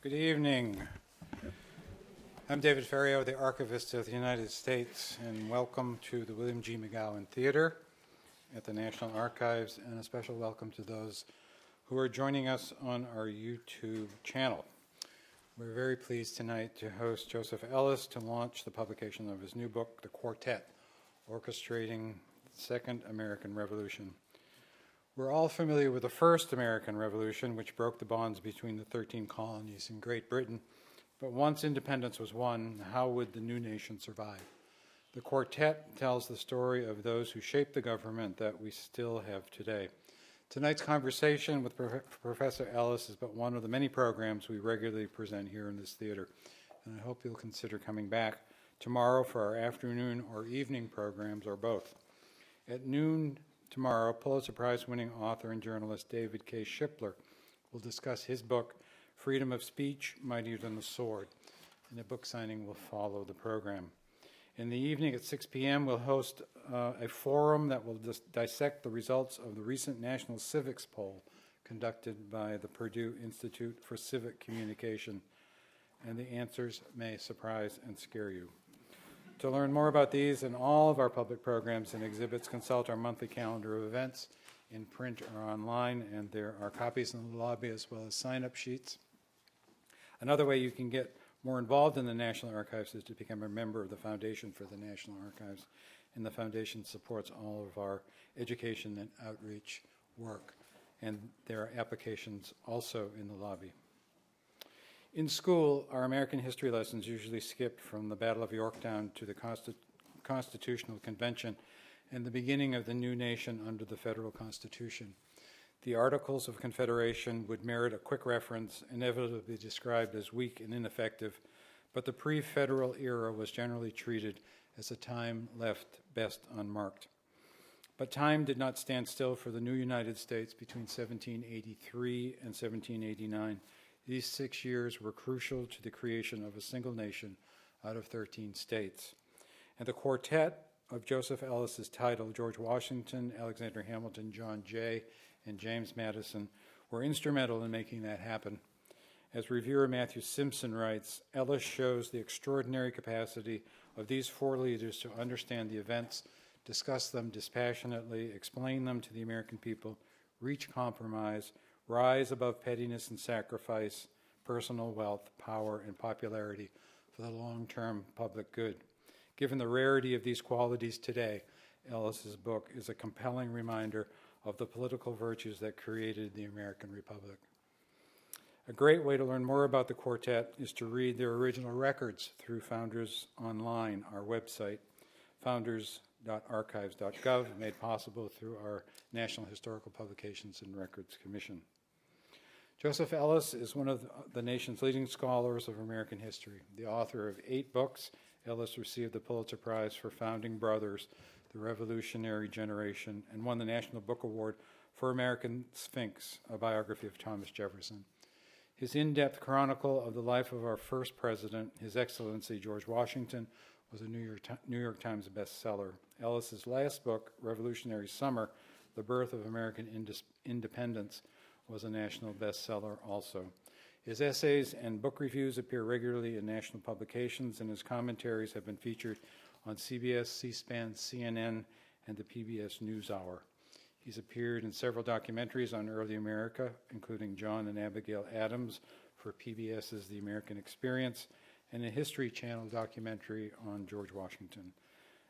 Good evening. I'm David Ferriero, the Archivist of the United States, and welcome to the William G. McGowan Theater at the National Archives, and a special welcome to those who are joining us on our YouTube channel. We're very pleased tonight to host Joseph Ellis to launch the publication of his new book, The Quartet, Orchestrating the Second American Revolution. We're all familiar with the First American Revolution, which broke the bonds between the 13 colonies in Great Britain. But once independence was won, how would the new nation survive? The Quartet tells the story of those who shaped the government that we still have today. Tonight's conversation with Professor Ellis is but one of the many programs we regularly present here in this theater, and I hope you'll consider coming back tomorrow for our afternoon or evening programs, or both. At noon tomorrow, Pulitzer Prize-winning author and journalist David K. Shipler will discuss his book, Freedom of Speech, Mightier Than the Sword, and a book signing will follow the program. In the evening at 6 p.m., we'll host a forum that will dissect the results of the recent National Civics Poll conducted by the Purdue Institute for Civic Communication, and the answers may surprise and scare you. To learn more about these and all of our public programs and exhibits, consult our monthly calendar of events in print or online, and there are copies in the lobby as well as sign-up sheets. Another way you can get more involved in the National Archives is to become a member of the Foundation for the National Archives, and the Foundation supports all of our education and outreach work, and there are applications also in the lobby. In school, our American history lessons usually skipped from the Battle of Yorktown to the Constitutional Convention and the beginning of the new nation under the federal Constitution. The Articles of Confederation would merit a quick reference, inevitably described as weak and ineffective, but the pre-federal era was generally treated as a time left best unmarked. But time did not stand still for the new United States between 1783 and 1789. These 6 years were crucial to the creation of a single nation out of 13 states. And the quartet of Joseph Ellis's title, George Washington, Alexander Hamilton, John Jay, and James Madison, were instrumental in making that happen. As reviewer Matthew Simpson writes, Ellis shows the extraordinary capacity of these four leaders to understand the events, discuss them dispassionately, explain them to the American people, reach compromise, rise above pettiness and sacrifice, personal wealth, power, and popularity for the long-term public good. Given the rarity of these qualities today, Ellis's book is a compelling reminder of the political virtues that created the American Republic. A great way to learn more about the quartet is to read their original records through Founders Online, our website, founders.archives.gov, made possible through our National Historical Publications and Records Commission. Joseph Ellis is one of the nation's leading scholars of American history. The author of 8 books, Ellis received the Pulitzer Prize for Founding Brothers, The Revolutionary Generation, and won the National Book Award for American Sphinx, a biography of Thomas Jefferson. His in-depth chronicle of the life of our first president, His Excellency George Washington, was a New York Times bestseller. Ellis's last book, Revolutionary Summer, The Birth of American Independence, was a national bestseller also. His essays and book reviews appear regularly in national publications, and his commentaries have been featured on CBS, C-SPAN, CNN, and the PBS NewsHour. He's appeared in several documentaries on early America, including John and Abigail Adams for PBS's The American Experience, and a History Channel documentary on George Washington.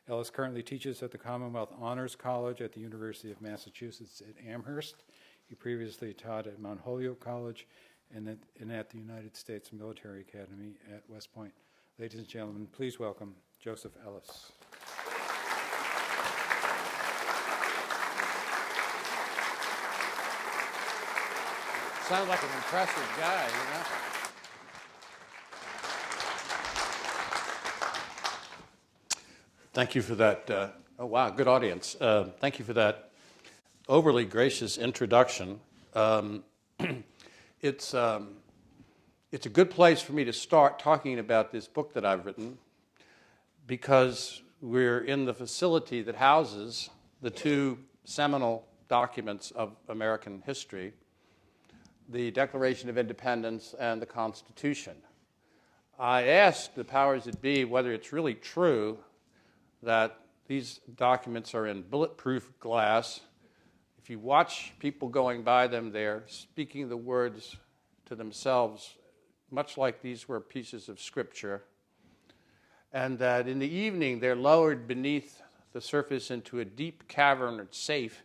Ellis currently teaches at the Commonwealth Honors College at the University of Massachusetts at Amherst. He previously taught at Mount Holyoke College and at the United States Military Academy at West Point. Ladies and gentlemen, please welcome Joseph Ellis. Sounds like an impressive guy, you know? Thank you for that. Oh, wow, good audience. Thank you for that overly gracious introduction. It's a good place for me to start talking about this book that I've written, because we're in the facility that houses the two seminal documents of American history, the Declaration of Independence and the Constitution. I asked the powers that be whether it's really true that these documents are in bulletproof glass. If you watch people going by them, they're speaking the words to themselves, much like these were pieces of scripture, and that in the evening they're lowered beneath the surface into a deep cavern or safe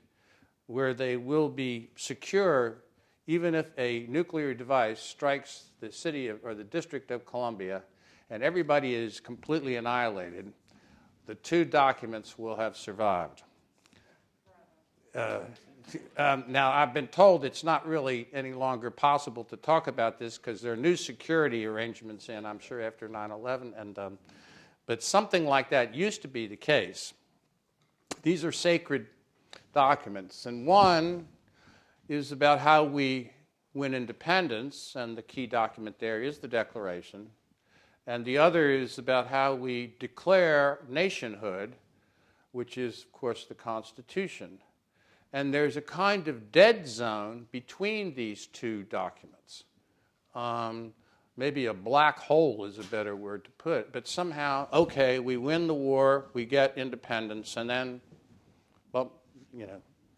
where they will be secure even if a nuclear device strikes the city or the District of Columbia and everybody is completely annihilated. The two documents will have survived. Now, I've been told it's not really any longer possible to talk about this because there are new security arrangements in, I'm sure, after 9/11. But something like that used to be the case. These are sacred documents. And one is about how we win independence, and the key document there is the Declaration. And the other is about how we declare nationhood, which is, of course, the Constitution. And there's a kind of dead zone between these two documents. Maybe a black hole is a better word to put it, but somehow, okay, we win the war, we get independence, and then, well,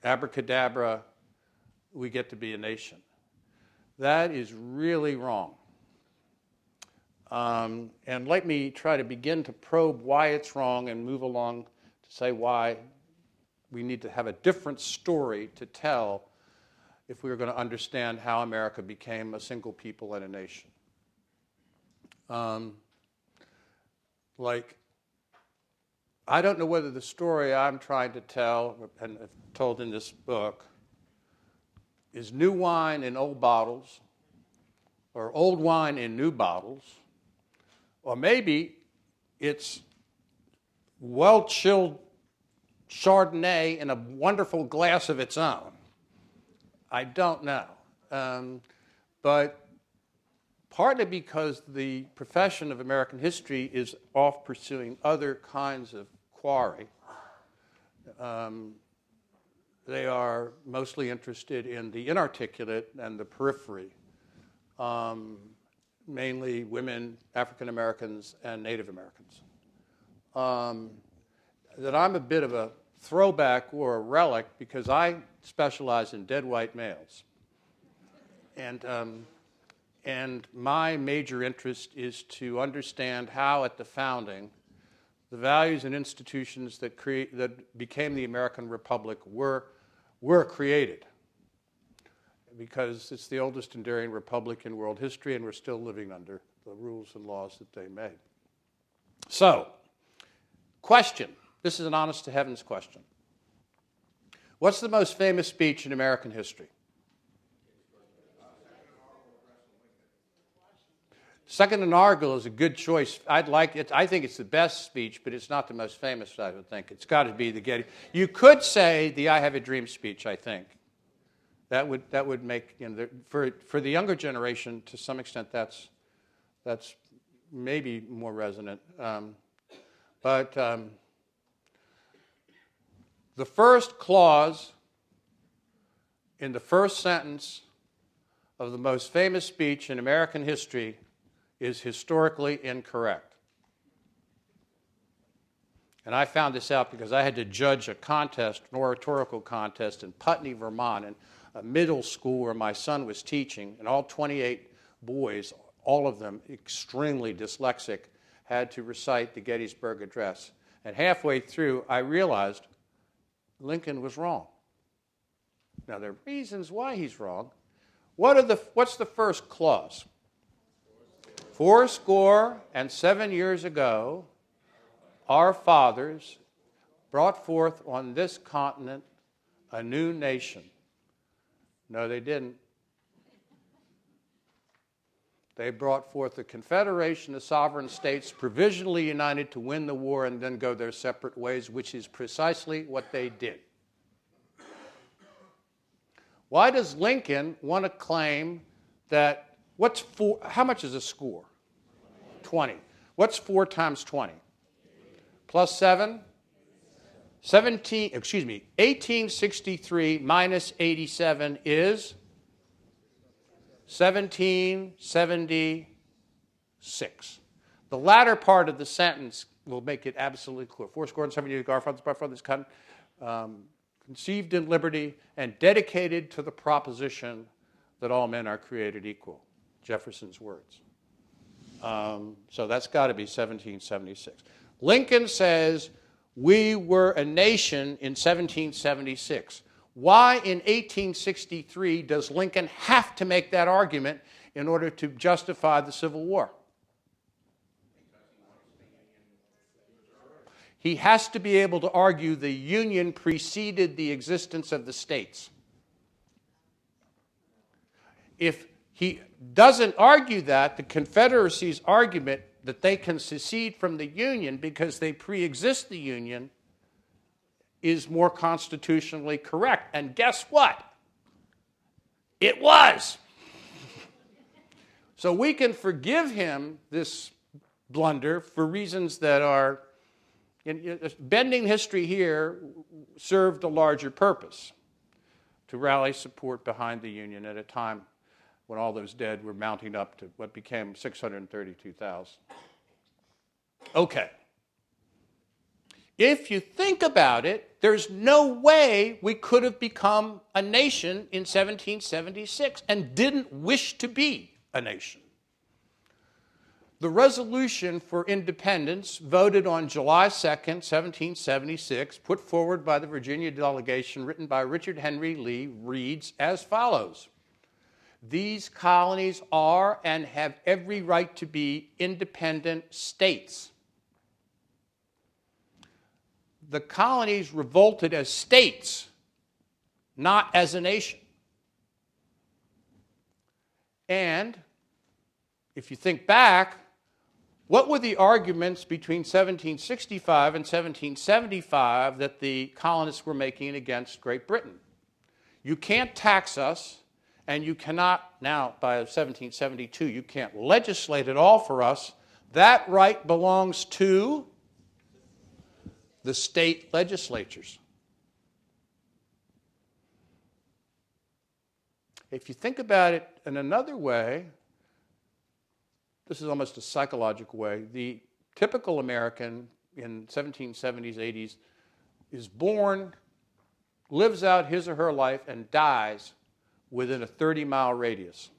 abracadabra, we get to be a nation. That is really wrong. And let me try to begin to probe why it's wrong and move along to say why we need to have a different story to tell if we were going to understand how America became a single people and a nation. I don't know whether the story I'm trying to tell and told in this book is new wine in old bottles, or old wine in new bottles, or maybe it's well-chilled Chardonnay in a wonderful glass of its own. I don't know. But partly because the profession of American history is off pursuing other kinds of quarry. They are mostly interested in the inarticulate and the periphery, mainly women, African Americans, and Native Americans. That I'm a bit of a throwback or a relic because I specialize in dead white males. And my major interest is to understand how at the founding the values and institutions that became the American Republic were created, because it's the oldest enduring republic in world history, and we're still living under the rules and laws that they made. So, question. This is an honest-to-heavens question. What's the most famous speech in American history? Second Inaugural is a good choice. I'd like it. I think it's the best speech, but it's not the most famous, I would think. It's got to be the Getty. You could say the I Have a Dream speech, I think. That would make, for the younger generation, to some extent, that's maybe more resonant. But the first clause in the first sentence of the most famous speech in American history is historically incorrect. And I found this out because I had to judge a contest, an oratorical contest in Putney, Vermont, in a middle school where my son was teaching, and all 28 boys, all of them extremely dyslexic, had to recite the Gettysburg Address. And halfway through, I realized Lincoln was wrong. Now, there are reasons why he's wrong. What's the first clause? 77 years ago, our fathers brought forth on this continent a new nation. No, they didn't. They brought forth a confederation of sovereign states provisionally united to win the war and then go their separate ways, which is precisely what they did. Why does Lincoln want to claim that how much is a score? 20. What's 4 times 20? Plus 7? 1863 minus 87 is 1776. The latter part of the sentence will make it absolutely clear. 70 years ago, our fathers conceived in liberty and dedicated to the proposition that all men are created equal. Jefferson's words. So that's got to be 1776. Lincoln says we were a nation in 1776. Why in 1863 does Lincoln have to make that argument in order to justify the Civil War? He has to be able to argue the Union preceded the existence of the states. If he doesn't argue that, the Confederacy's argument that they can secede from the Union because they pre-exist the Union is more constitutionally correct. And guess what? It was. So we can forgive him this blunder for reasons that are, bending history here served a larger purpose, to rally support behind the Union at a time when all those dead were mounting up to what became 632,000. Okay. If you think about it, there's no way we could have become a nation in 1776 and didn't wish to be a nation. The resolution for independence, voted on July 2nd, 1776, put forward by the Virginia delegation, written by Richard Henry Lee, reads as follows. These colonies are and have every right to be independent states. The colonies revolted as states, not as a nation. And if you think back, what were the arguments between 1765 and 1775 that the colonists were making against Great Britain? You can't tax us, and you cannot, now by 1772, you can't legislate at all for us. That right belongs to the state legislatures. If you think about it in another way, this is almost a psychological way. The typical American in 1770s, 80s is born, lives out his or her life, and dies within a 30-mile radius.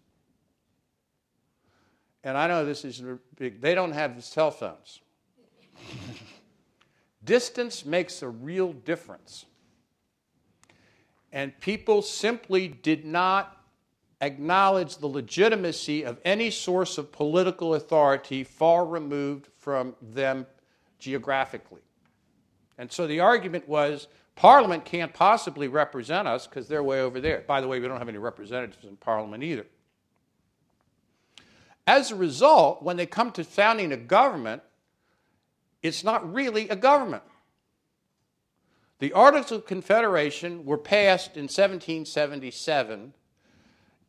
And I know this is big. They don't have cell phones. Distance makes a real difference. And people simply did not acknowledge the legitimacy of any source of political authority far removed from them geographically. And so the argument was, Parliament can't possibly represent us because they're way over there. By the way, we don't have any representatives in Parliament either. As a result, when they come to founding a government, it's not really a government. The Articles of Confederation were passed in 1777.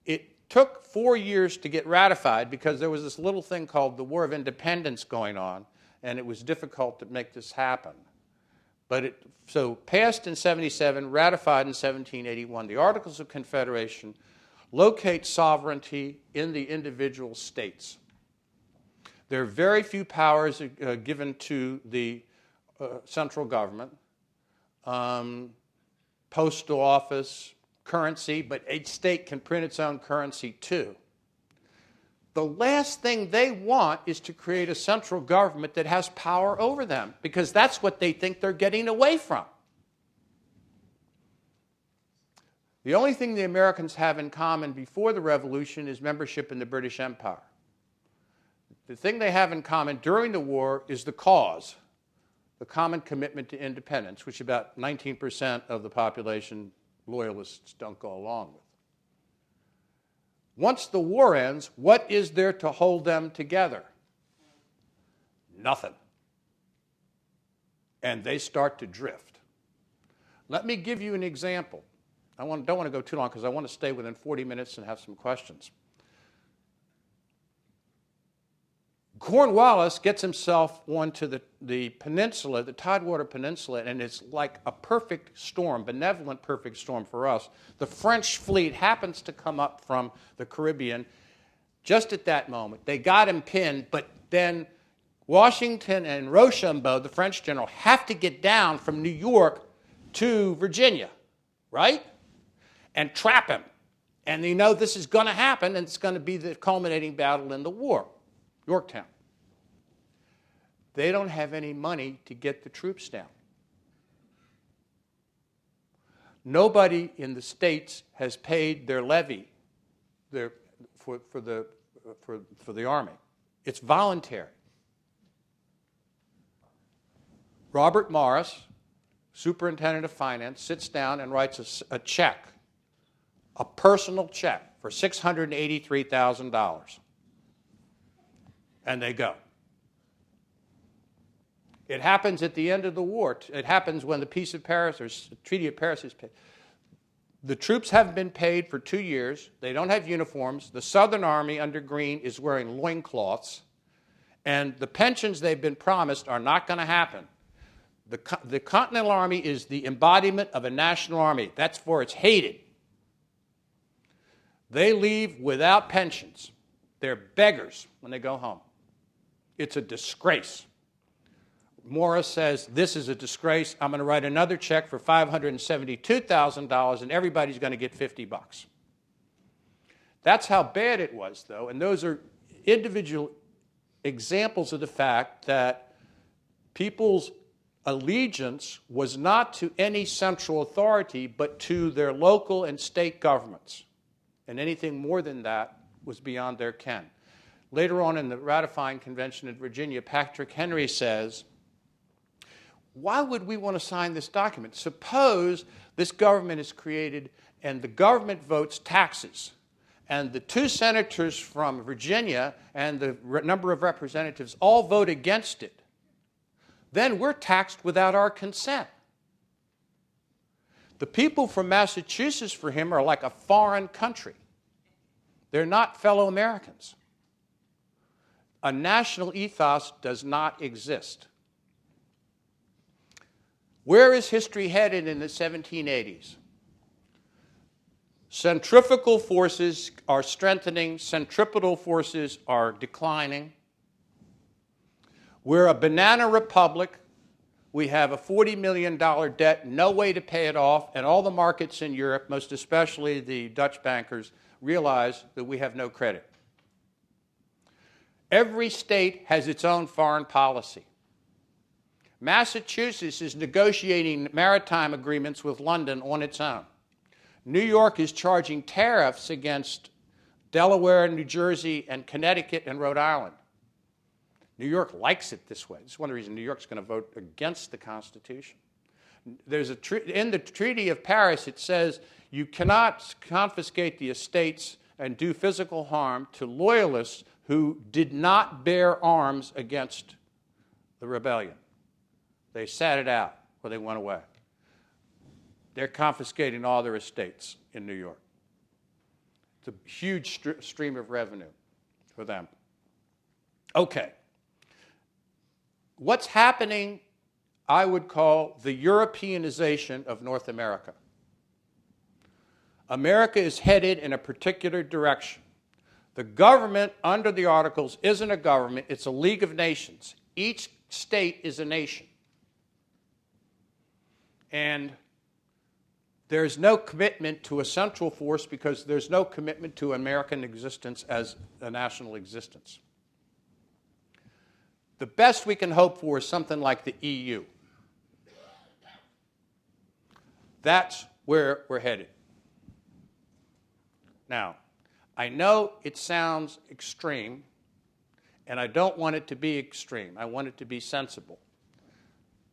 It took 4 years to get ratified because there was this little thing called the War of Independence going on, and it was difficult to make this happen. But so passed in 77, ratified in 1781. The Articles of Confederation locate sovereignty in the individual states. There are very few powers given to the central government. Postal office, currency, but each state can print its own currency too. The last thing they want is to create a central government that has power over them, because that's what they think they're getting away from. The only thing the Americans have in common before the Revolution is membership in the British Empire. The thing they have in common during the war is the cause, the common commitment to independence, which about 19% of the population loyalists don't go along with. Once the war ends, what is there to hold them together? Nothing. And they start to drift. Let me give you an example. I don't want to go too long because I want to stay within 40 minutes and have some questions. Cornwallis gets himself onto the peninsula, the Tidewater Peninsula, and it's like a perfect storm, benevolent perfect storm for us. The French fleet happens to come up from the Caribbean just at that moment. They got him pinned, but then Washington and Rochambeau, the French general, have to get down from New York to Virginia, right? And trap him. And they know this is going to happen, and it's going to be the culminating battle in the war, Yorktown. They don't have any money to get the troops down. Nobody in the States has paid their levy for the Army. It's voluntary. Robert Morris, superintendent of finance, sits down and writes a check, a personal check for $683,000. And they go. It happens at the end of the war. It happens when the Peace of Paris or Treaty of Paris is paid. The troops haven't been paid for 2 years. They don't have uniforms. The Southern Army under Greene is wearing loincloths. And the pensions they've been promised are not going to happen. The Continental Army is the embodiment of a national army. That's for it's hated. They leave without pensions. They're beggars when they go home. It's a disgrace. Morris says, this is a disgrace. I'm going to write another check for $572,000, and everybody's going to get $50. That's how bad it was, though, and those are individual examples of the fact that people's allegiance was not to any central authority, but to their local and state governments. And anything more than that was beyond their ken. Later on in the ratifying convention in Virginia, Patrick Henry says, why would we want to sign this document? Suppose this government is created and the government votes taxes, and the 2 senators from Virginia and the number of representatives all vote against it. Then we're taxed without our consent. The people from Massachusetts, for him, are like a foreign country. They're not fellow Americans. A national ethos does not exist. Where is history headed in the 1780s? Centrifugal forces are strengthening, centripetal forces are declining. We're a banana republic. We have a $40 million debt, no way to pay it off, and all the markets in Europe, most especially the Dutch bankers, realize that we have no credit. Every state has its own foreign policy. Massachusetts is negotiating maritime agreements with London on its own. New York is charging tariffs against Delaware, New Jersey, and Connecticut and Rhode Island. New York likes it this way. This is one of the reasons New York's going to vote against the Constitution. There's in the Treaty of Paris, it says you cannot confiscate the estates and do physical harm to loyalists who did not bear arms against the rebellion. They sat it out or they went away. They're confiscating all their estates in New York. It's a huge stream of revenue for them. Okay. What's happening, I would call the Europeanization of North America. America is headed in a particular direction. The government under the Articles isn't a government, it's a League of Nations. Each state is a nation. And there's no commitment to a central force because there's no commitment to American existence as a national existence. The best we can hope for is something like the EU. That's where we're headed. Now, I know it sounds extreme, and I don't want it to be extreme. I want it to be sensible.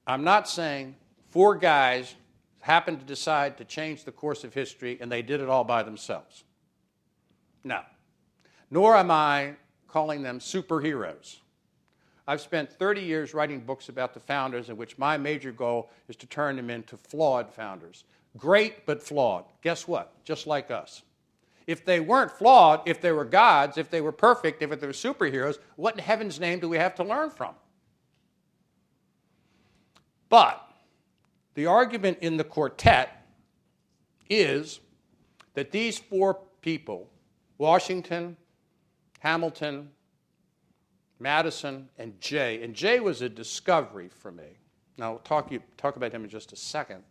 I'm not saying 4 guys happened to decide to change the course of history and they did it all by themselves. No. Nor am I calling them superheroes. I've spent 30 years writing books about the founders in which my major goal is to turn them into flawed founders. Great, but flawed. Guess what? Just like us. If they weren't flawed, if they were gods, if they were perfect, if they were superheroes, what in heaven's name do we have to learn from? But the argument in the Quartet is that these four people, Washington, Hamilton, Madison, and Jay was a discovery for me. Now, we'll talk about him in just a second.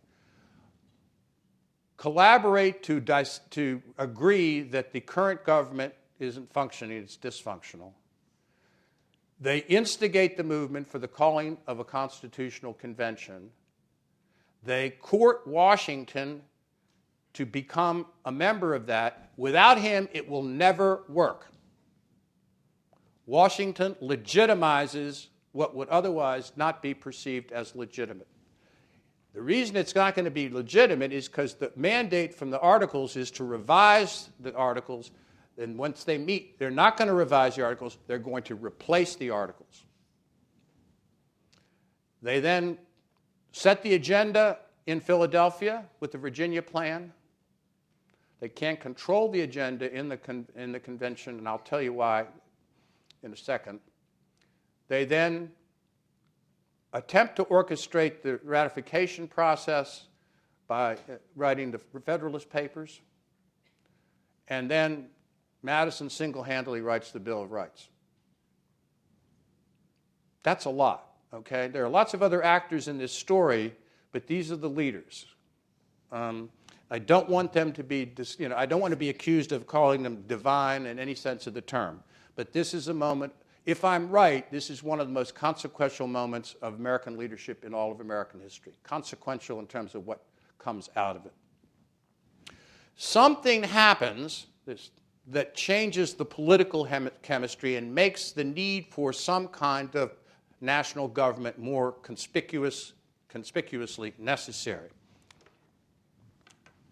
Collaborate to agree that the current government isn't functioning, it's dysfunctional. They instigate the movement for the calling of a constitutional convention. They court Washington to become a member of that. Without him, it will never work. Washington legitimizes what would otherwise not be perceived as legitimate. The reason it's not going to be legitimate is because the mandate from the Articles is to revise the Articles, and once they meet, they're not going to revise the Articles, they're going to replace the Articles. They then set the agenda in Philadelphia with the Virginia Plan. They can't control the agenda in the convention, and I'll tell you why in a second. They then attempt to orchestrate the ratification process by writing the Federalist Papers, and then Madison single-handedly writes the Bill of Rights. That's a lot, okay? There are lots of other actors in this story, but these are the leaders. I don't want them to be, I don't want to be accused of calling them divine in any sense of the term, but this is a moment. If I'm right, this is one of the most consequential moments of American leadership in all of American history. Consequential in terms of what comes out of it. Something happens that changes the political chemistry and makes the need for some kind of national government more conspicuously necessary.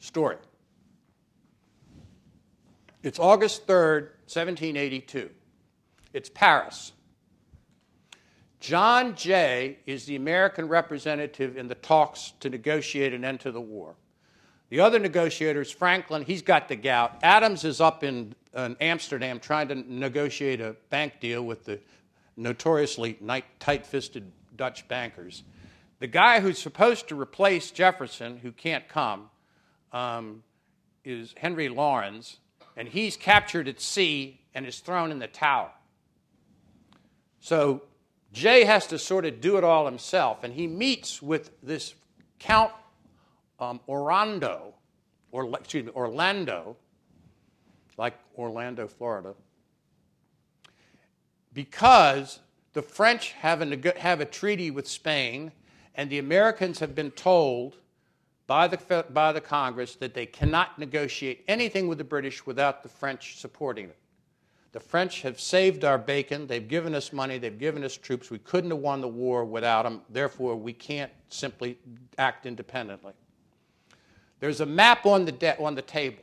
Story. It's August 3rd, 1782. It's Paris. John Jay is the American representative in the talks to negotiate an end to the war. The other negotiators, Franklin, he's got the gout. Adams is up in Amsterdam trying to negotiate a bank deal with the notoriously tight-fisted Dutch bankers. The guy who's supposed to replace Jefferson, who can't come, is Henry Lawrence, and he's captured at sea and is thrown in the Tower. So Jay has to sort of do it all himself, and he meets with this Count Orlando, like Orlando, Florida, because the French have a treaty with Spain, and the Americans have been told by the Congress that they cannot negotiate anything with the British without the French supporting it. The French have saved our bacon. They've given us money. They've given us troops. We couldn't have won the war without them. Therefore, we can't simply act independently. There's a map on the table.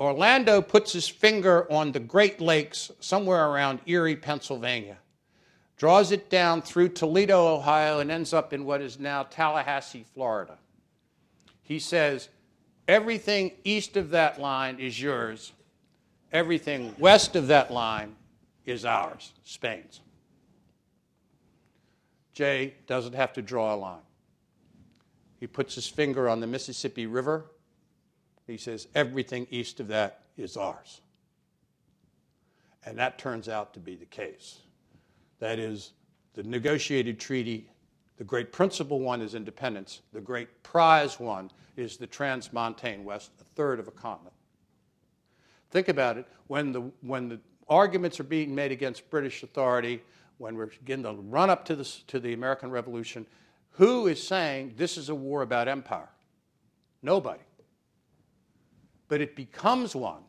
Orlando puts his finger on the Great Lakes somewhere around Erie, Pennsylvania, draws it down through Toledo, Ohio, and ends up in what is now Tallahassee, Florida. He says, everything east of that line is yours. Everything west of that line is ours, Spain's. Jay doesn't have to draw a line. He puts his finger on the Mississippi River. He says, everything east of that is ours. And that turns out to be the case. That is, the negotiated treaty, the great principal one is independence. The great prize one is the transmontane West, a third of a continent. Think about it. When the arguments are being made against British authority, when we're beginning to run up to the American Revolution, who is saying this is a war about empire? Nobody. But it becomes one.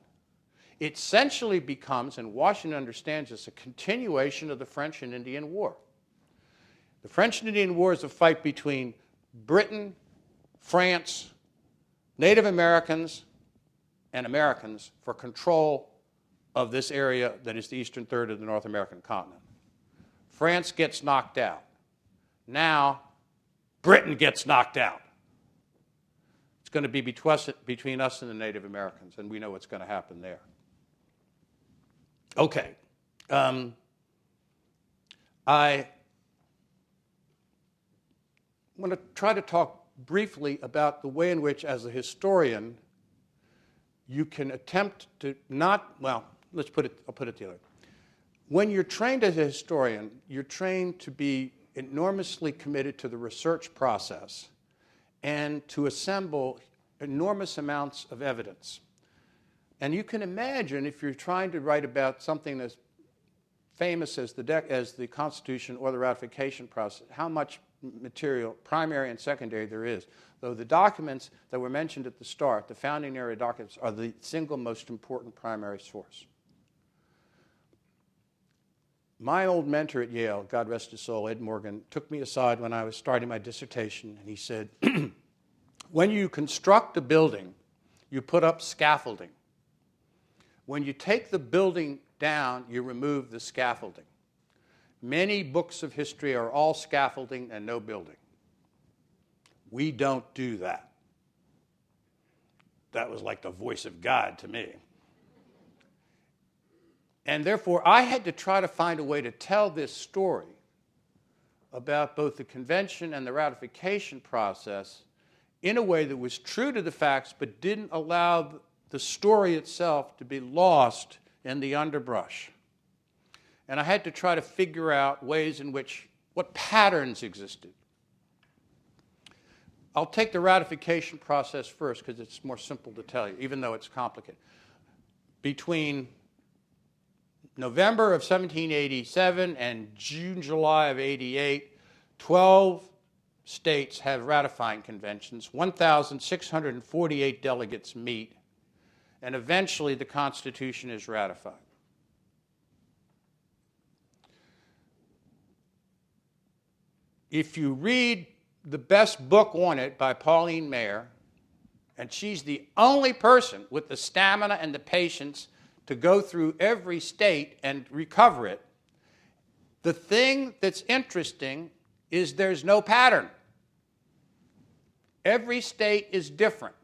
It essentially becomes, and Washington understands this, a continuation of the French and Indian War. The French and Indian War is a fight between Britain, France, Native Americans, and Americans for control of this area that is the eastern third of the North American continent. France gets knocked out. Now, Britain gets knocked out. It's going to be between us and the Native Americans, and we know what's going to happen there. Okay. I want to try to talk briefly about the way in which, as a historian, you can attempt to not, well, I'll put it the other way. When you're trained as a historian, you're trained to be enormously committed to the research process and to assemble enormous amounts of evidence. And you can imagine, if you're trying to write about something as famous as the Constitution or the ratification process, how much material, primary and secondary, there is. Though the documents that were mentioned at the start, the founding era documents, are the single most important primary source. My old mentor at Yale, God rest his soul, Ed Morgan, took me aside when I was starting my dissertation, and he said, when you construct a building, you put up scaffolding. When you take the building down, you remove the scaffolding. Many books of history are all scaffolding and no building. We don't do that. That was like the voice of God to me. And therefore, I had to try to find a way to tell this story about both the convention and the ratification process in a way that was true to the facts but didn't allow the story itself to be lost in the underbrush. And I had to try to figure out ways in which, what patterns existed. I'll take the ratification process first because it's more simple to tell you, even though it's complicated. Between November of 1787 and June, July of 88, 12 states have ratifying conventions. 1,648 delegates meet, and eventually the Constitution is ratified. If you read the best book on it by Pauline Maier, and she's the only person with the stamina and the patience to go through every state and recover it, the thing that's interesting is there's no pattern. Every state is different.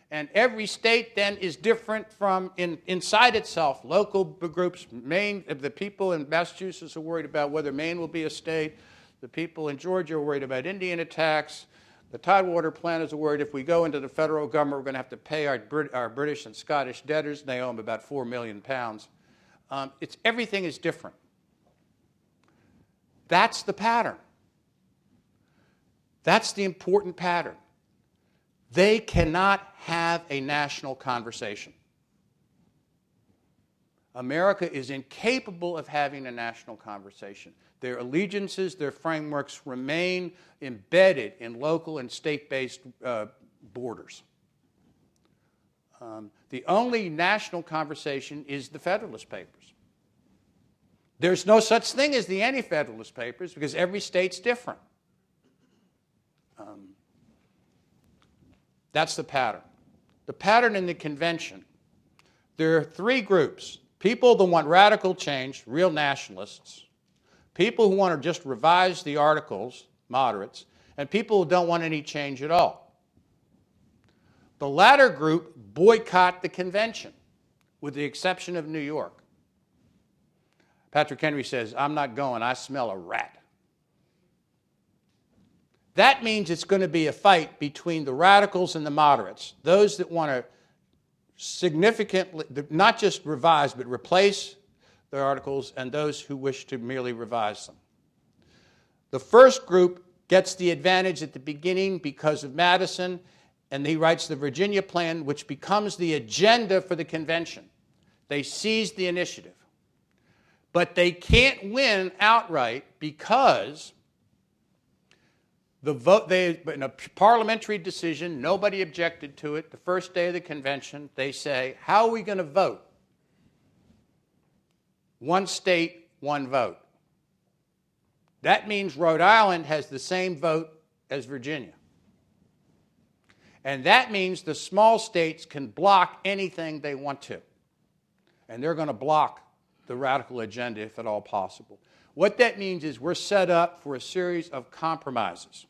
And every state then is different from inside itself. Local groups, the people in Massachusetts are worried about whether Maine will be a state. The people in Georgia are worried about Indian attacks. The Tidewater planners are worried if we go into the federal government, we're going to have to pay our British and Scottish debtors. They owe them about £4 million. Everything is different. That's the pattern. That's the important pattern. They cannot have a national conversation. America is incapable of having a national conversation. Their allegiances, their frameworks remain embedded in local and state-based borders. The only national conversation is the Federalist Papers. There's no such thing as the Anti-Federalist Papers because every state's different. That's the pattern. The pattern in the convention, there are three groups. People that want radical change, real nationalists. People who want to just revise the articles, moderates. And people who don't want any change at all. The latter group boycott the convention, with the exception of New York. Patrick Henry says, I'm not going, I smell a rat. That means it's going to be a fight between the radicals and the moderates, those that want to significantly, not just revise, but replace the articles, and those who wish to merely revise them. The first group gets the advantage at the beginning because of Madison, and he writes the Virginia Plan, which becomes the agenda for the convention. They seize the initiative. But they can't win outright because the vote, in a parliamentary decision, nobody objected to it. The first day of the convention, they say, how are we going to vote? One state, one vote. That means Rhode Island has the same vote as Virginia. And that means the small states can block anything they want to. And they're going to block the radical agenda if at all possible. What that means is we're set up for a series of compromises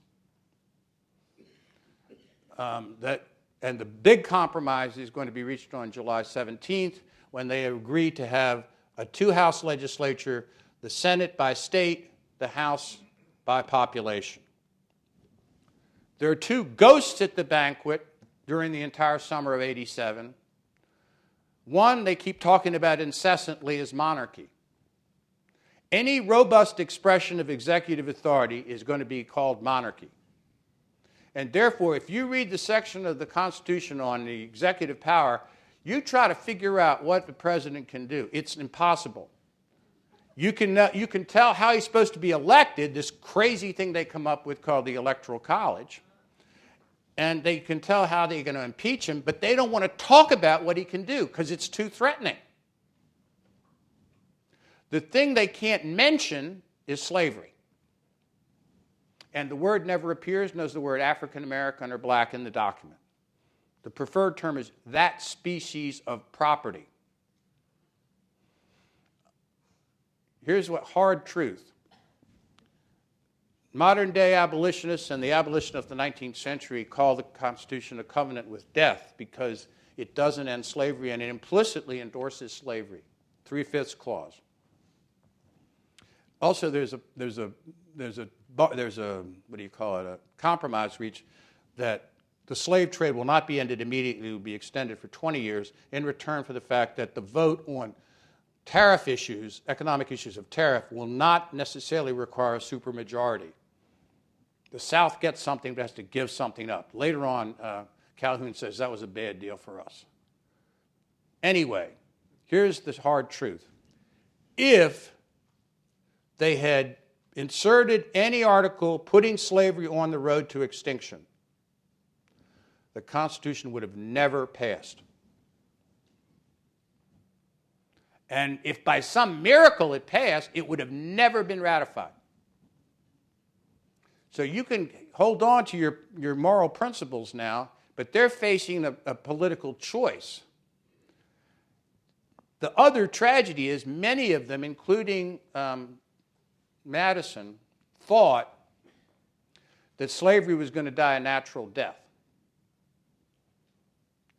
that And the big compromise is going to be reached on July 17th when they agree to have a two-house legislature, the Senate by state, the House by population. There are two ghosts at the banquet during the entire summer of '87. One they keep talking about incessantly is monarchy. Any robust expression of executive authority is going to be called monarchy. And therefore, if you read the section of the Constitution on the executive power, you try to figure out what the president can do. It's impossible. You can tell how he's supposed to be elected, this crazy thing they come up with called the Electoral College, and they can tell how they're going to impeach him, but they don't want to talk about what he can do because it's too threatening. The thing they can't mention is slavery. And the word never appears, nor is the word African American or black in the document. The preferred term is that species of property. Here's what hard truth. Modern day abolitionists and the abolitionists of the 19th century call the Constitution a covenant with death because it doesn't end slavery and it implicitly endorses slavery. 3/5 clause. Also, there's a what do you call it, a compromise reached that the slave trade will not be ended immediately, it will be extended for 20 years in return for the fact that the vote on tariff issues, economic issues of tariff, will not necessarily require a supermajority. The South gets something but has to give something up. Later on, Calhoun says that was a bad deal for us. Anyway, here's the hard truth. If they had inserted any article putting slavery on the road to extinction, the Constitution would have never passed. And if by some miracle it passed, it would have never been ratified. So you can hold on to your moral principles now, but they're facing a political choice. The other tragedy is many of them, including Madison, thought that slavery was going to die a natural death,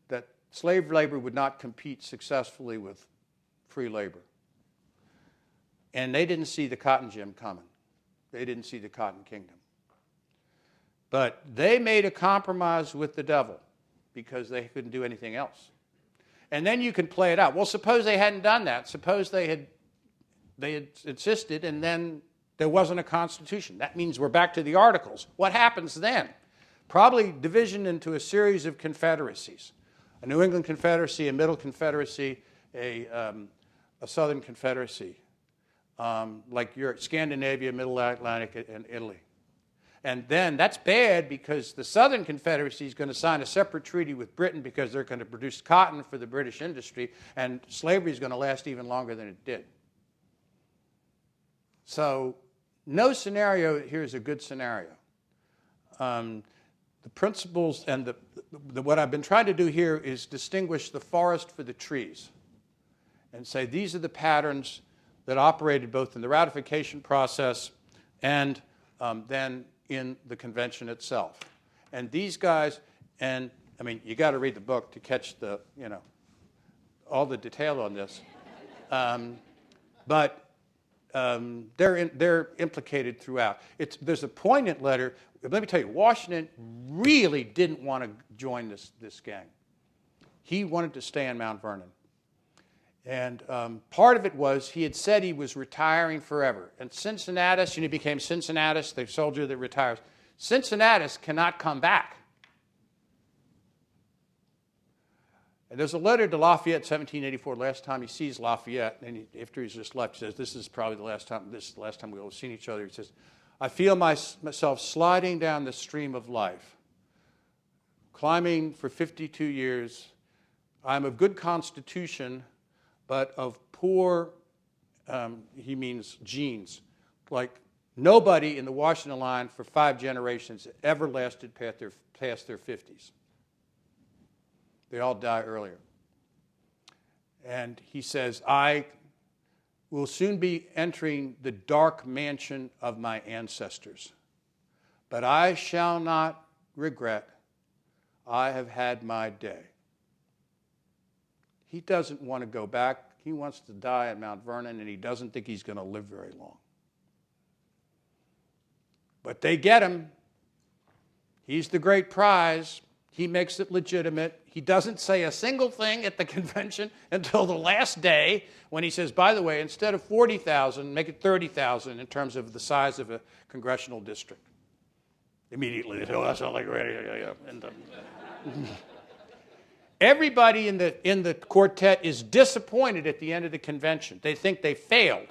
that slave labor would not compete successfully with free labor. And they didn't see the cotton gin coming. They didn't see the cotton kingdom. But they made a compromise with the devil because they couldn't do anything else. And then you can play it out. Well, suppose they hadn't done that. Suppose they had insisted and then there wasn't a constitution. That means we're back to the Articles. What happens then? Probably division into a series of confederacies. A New England Confederacy, a Middle Confederacy, a Southern Confederacy, like Europe, Scandinavia, Middle Atlantic, and Italy. And then that's bad because the Southern Confederacy is going to sign a separate treaty with Britain because they're going to produce cotton for the British industry, and slavery is going to last even longer than it did. So no scenario here is a good scenario. The principles and what I've been trying to do here is distinguish the forest for the trees and say these are the patterns that operated both in the ratification process and then in the convention itself. And these guys, and I mean, you got to read the book to catch the, all the detail on this. But they're implicated throughout. There's a poignant letter. Let me tell you, Washington really didn't want to join this gang. He wanted to stay in Mount Vernon. And part of it was he had said he was retiring forever. And Cincinnatus, he became Cincinnatus, the soldier that retires. Cincinnatus cannot come back. And there's a letter to Lafayette, 1784, last time he sees Lafayette, and after he's just left, he says, this is probably the last time we'll have seen each other. He says, I feel myself sliding down the stream of life, climbing for 52 years. I'm of good constitution, but of poor, he means genes. Like nobody in the Washington line for 5 generations ever lasted past their 50s. They all die earlier. And he says, I will soon be entering the dark mansion of my ancestors, but I shall not regret. I have had my day. He doesn't want to go back. He wants to die at Mount Vernon, and he doesn't think he's going to live very long. But they get him. He's the great prize. He makes it legitimate. He doesn't say a single thing at the convention until the last day when he says, by the way, instead of 40,000, make it 30,000 in terms of the size of a congressional district. Immediately, they say, oh, that's not like radio. And, everybody in the quartet is disappointed at the end of the convention. They think they failed.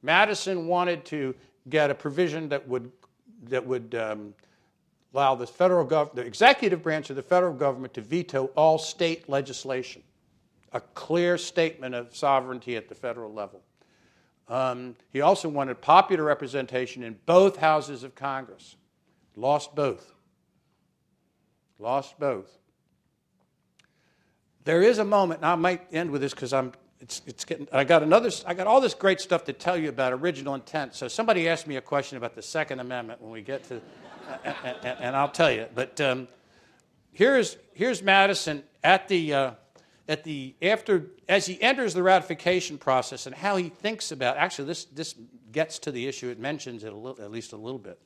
Madison wanted to get a provision that would allow the executive branch of the federal government to veto all state legislation, a clear statement of sovereignty at the federal level. He also wanted popular representation in both houses of Congress. Lost both. Lost both. There is a moment, and I might end with this because I got all this great stuff to tell you about original intent. So somebody asked me a question about the Second Amendment when we get to, and I'll tell you. But here's Madison as he enters the ratification process and how he thinks about. Actually, this gets to the issue. It mentions it at least a little bit.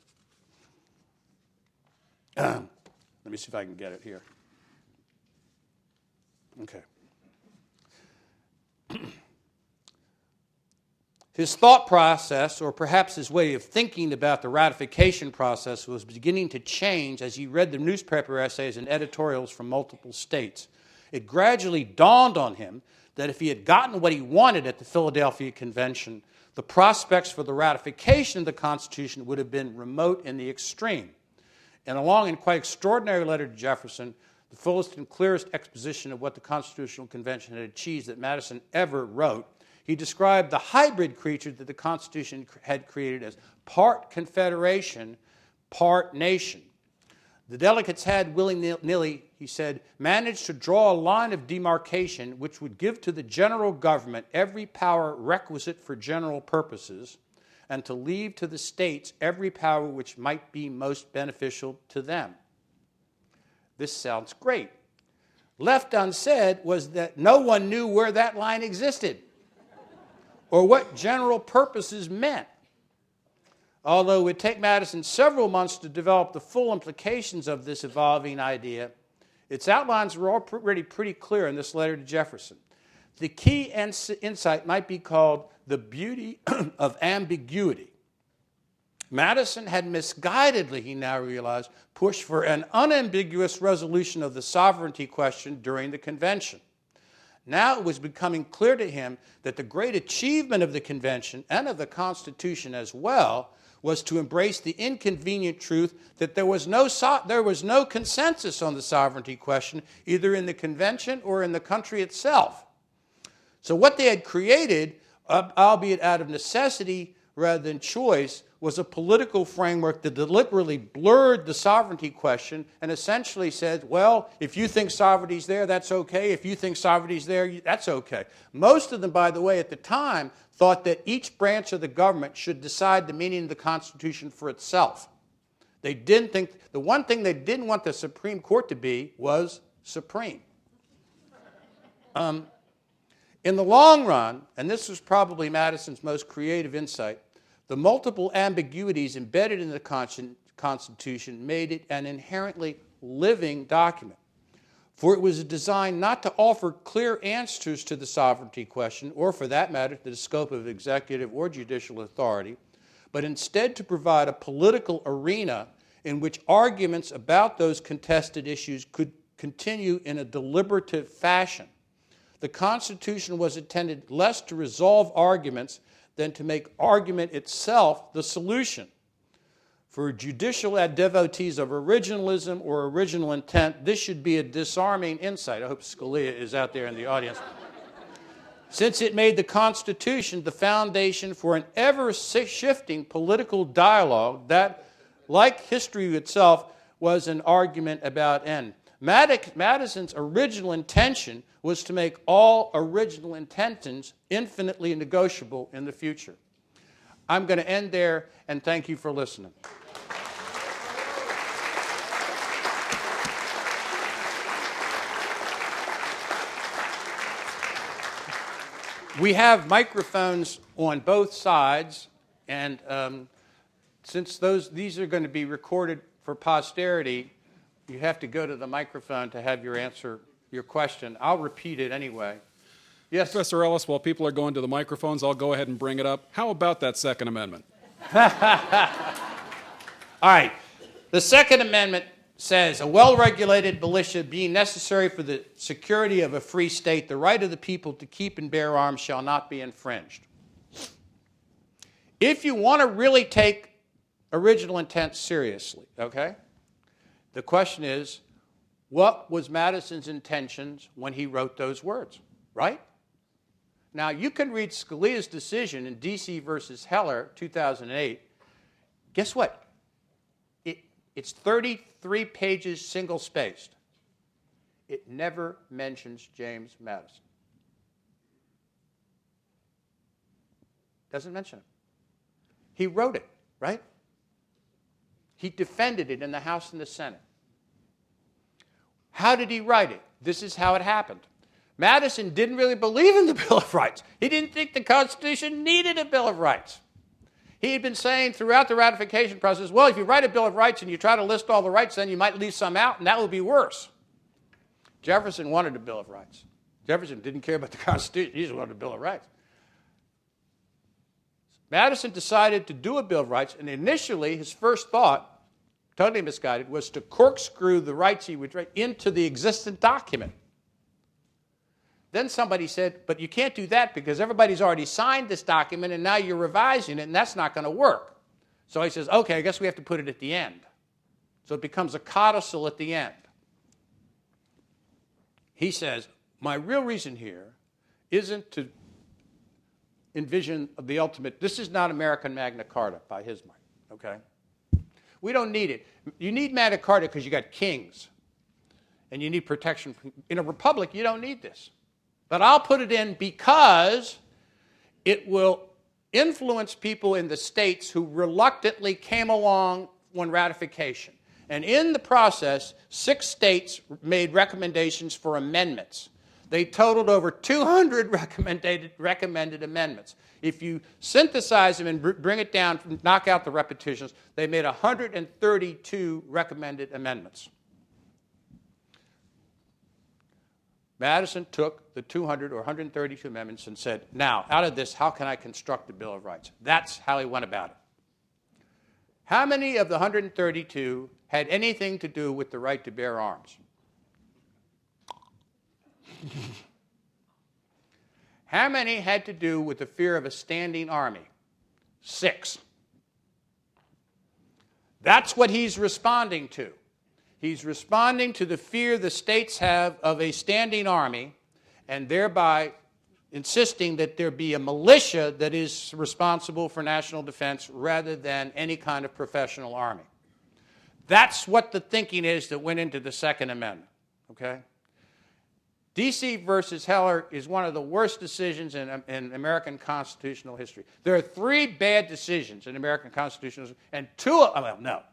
Let me see if I can get it here. Okay. His thought process, or perhaps his way of thinking about the ratification process, was beginning to change as he read the newspaper essays and editorials from multiple states. It gradually dawned on him that if he had gotten what he wanted at the Philadelphia Convention, the prospects for the ratification of the Constitution would have been remote in the extreme. In a long and quite extraordinary letter to Jefferson, the fullest and clearest exposition of what the Constitutional Convention had achieved that Madison ever wrote, he described the hybrid creature that the Constitution had created as part confederation, part nation. The delegates had willy-nilly, he said, managed to draw a line of demarcation which would give to the general government every power requisite for general purposes, and to leave to the states every power which might be most beneficial to them. This sounds great. Left unsaid was that no one knew where that line existed or what general purposes meant. Although it would take Madison several months to develop the full implications of this evolving idea, its outlines were already pretty clear in this letter to Jefferson. The key insight might be called the beauty of ambiguity. Madison had misguidedly, he now realized, pushed for an unambiguous resolution of the sovereignty question during the convention. Now it was becoming clear to him that the great achievement of the convention, and of the Constitution as well, was to embrace the inconvenient truth that there was no consensus on the sovereignty question, either in the convention or in the country itself. So what they had created, albeit out of necessity rather than choice, was a political framework that deliberately blurred the sovereignty question and essentially said, well, if you think sovereignty's there, that's okay. If you think sovereignty's there, that's okay. Most of them, by the way, at the time, thought that each branch of the government should decide the meaning of the Constitution for itself. They didn't think, the one thing they didn't want the Supreme Court to be was supreme. In the long run, and this was probably Madison's most creative insight, the multiple ambiguities embedded in the Constitution made it an inherently living document. For it was designed not to offer clear answers to the sovereignty question, or for that matter, to the scope of executive or judicial authority, but instead to provide a political arena in which arguments about those contested issues could continue in a deliberative fashion. The Constitution was intended less to resolve arguments than to make argument itself the solution. For judicial devotees of originalism or original intent, this should be a disarming insight. I hope Scalia is out there in the audience. Since it made the Constitution the foundation for an ever-shifting political dialogue that, like history itself, was an argument about end. Madison's original intention was to make all original intentions infinitely negotiable in the future. I'm going to end there, and thank you for listening. We have microphones on both sides, and since these are going to be recorded for posterity, you have to go to the microphone to have your question. I'll repeat it anyway. Yes? Professor Ellis, while people are going to the microphones, I'll go ahead and bring it up. How about that Second Amendment? All right. The Second Amendment says, a well-regulated militia being necessary for the security of a free state, the right of the people to keep and bear arms shall not be infringed. If you want to really take original intent seriously, okay, the question is, what was Madison's intentions when he wrote those words, right? Now, you can read Scalia's decision in D.C. versus Heller, 2008. Guess what? It's 33 pages single-spaced. It never mentions James Madison. Doesn't mention him. He wrote it, right? He defended it in the House and the Senate. How did he write it? This is how it happened. Madison didn't really believe in the Bill of Rights. He didn't think the Constitution needed a Bill of Rights. He had been saying throughout the ratification process, well, if you write a Bill of Rights and you try to list all the rights, then you might leave some out, and that will be worse. Jefferson wanted a Bill of Rights. Jefferson didn't care about the Constitution. He just wanted a Bill of Rights. Madison decided to do a Bill of Rights, and initially his first thought, totally misguided, was to corkscrew the rights he would write into the existent document. Then somebody said, but you can't do that because everybody's already signed this document and now you're revising it and that's not going to work. So he says, okay, I guess we have to put it at the end. So it becomes a codicil at the end. He says, my real reason here isn't to envision the ultimate. This is not American Magna Carta by his mind, okay? We don't need it. You need Magna Carta because you got kings and you need protection. In a republic, you don't need this. But I'll put it in because it will influence people in the states who reluctantly came along when ratification. And in the process, 6 states made recommendations for amendments. They totaled over 200 recommended amendments. If you synthesize them and bring it down, knock out the repetitions, they made 132 recommended amendments. Madison took the 200 or 132 amendments and said, now, out of this, how can I construct the Bill of Rights? That's how he went about it. How many of the 132 had anything to do with the right to bear arms? How many had to do with the fear of a standing army? 6. That's what he's responding to. He's responding to the fear the states have of a standing army and thereby insisting that there be a militia that is responsible for national defense rather than any kind of professional army. That's what the thinking is that went into the Second Amendment, okay? D.C. versus Heller is one of the worst decisions in American constitutional history. There are 3 bad decisions in American constitutional history, and 2 of them, well, no.